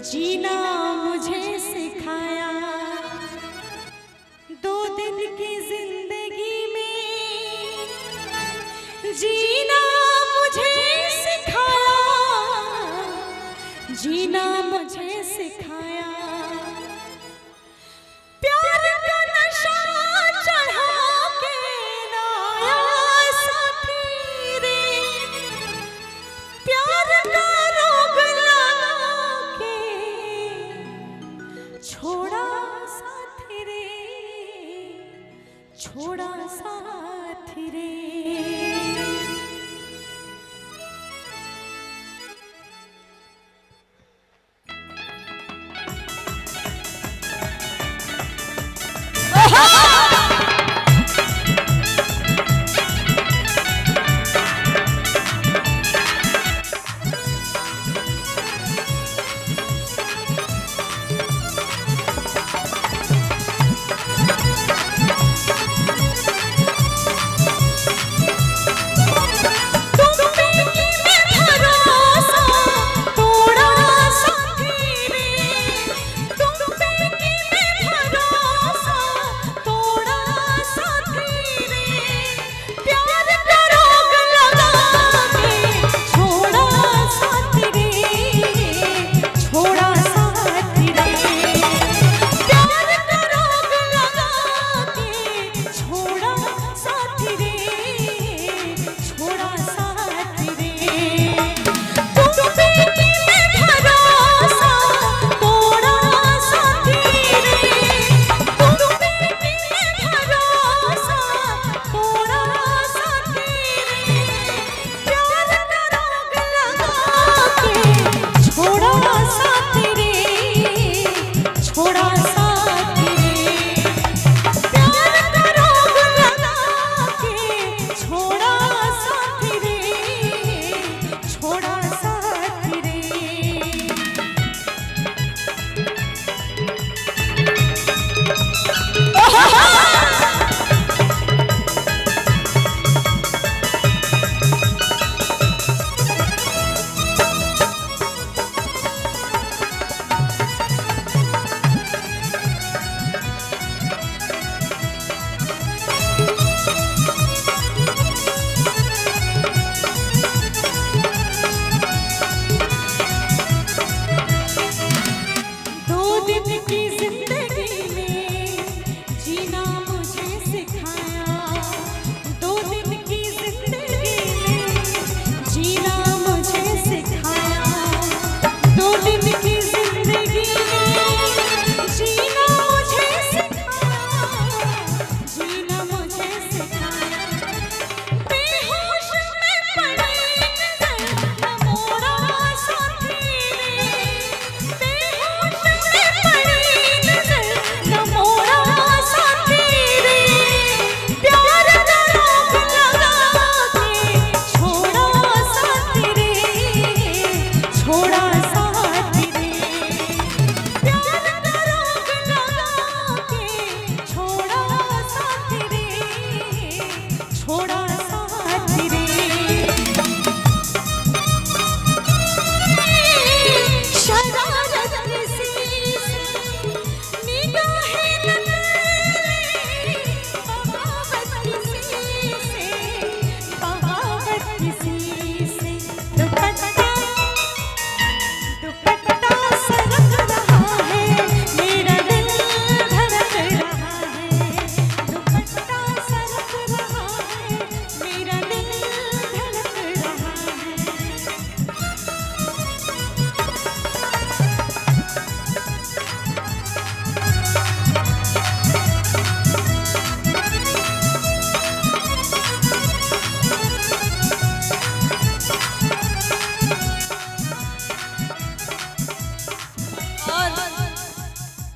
जीना मुझे सिखाया, 2 दिन की जिंदगी में जीना मुझे सिखाया, जीना मुझे सिखाया। प्यार का नशा चढ़ा के लाया साथी रे, प्यार का रोग लगा के छोड़ा साथी रे, छोड़ा साथी रे।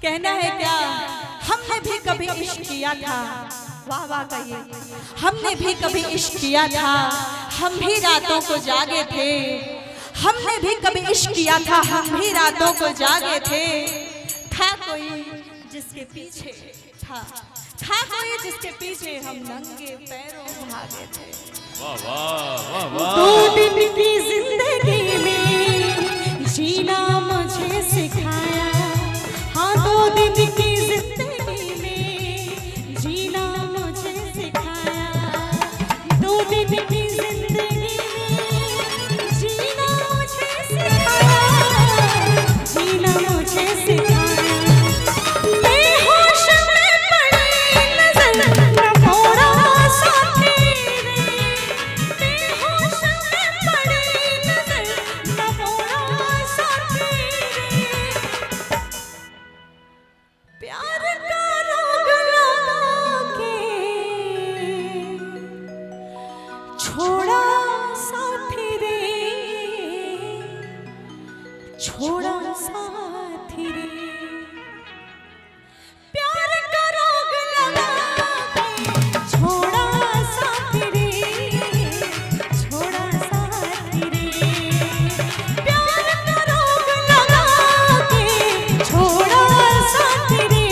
कहना है क्या, हमने भी कभी इश्क किया था। वाह वाह कहिए। हमने भी कभी इश्क किया था, हम भी रातों को जागे थे। हमने भी कभी इश्क किया था, हम भी रातों को जागे थे। था कोई जिसके पीछे था कोई जिसके पीछे हम नंगे पैरों भागे थे। वाह वाह वाह वाह। 2 दिन की जिंदगी में जीना मुझे सिखा छोड़ा साथी रे, प्यार का रोग लगा के छोड़ा साथी रे, छोड़ा साथी रे, प्यार का रोग लगा के छोड़ा साथी रे,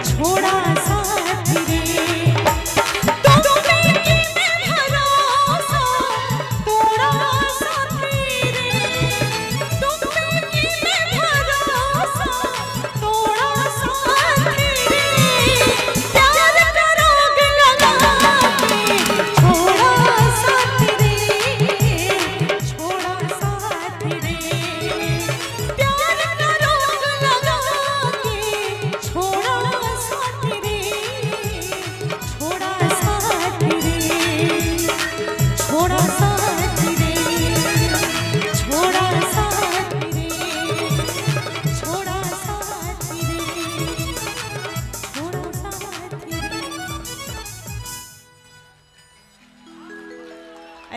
छोड़ा साथी रे, तुम पे किने भरोसा तोड़ा साथी रे, तुम पे किने भरोसा तोड़ा साथी रे, प्यार का रोग लगा के छोड़ा साथी रे, छोड़ा साथी रे, प्यार का रोग लगा के छोड़ा साथी रे, छोड़ा साथी रे, छोड़ा साथी रे, छोड़ा साथी रे, छोड़ा साथी रे, छोड़ा साथी रे।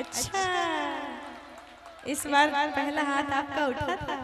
अच्छा, इस बार पहला हाथ आपका उठा था।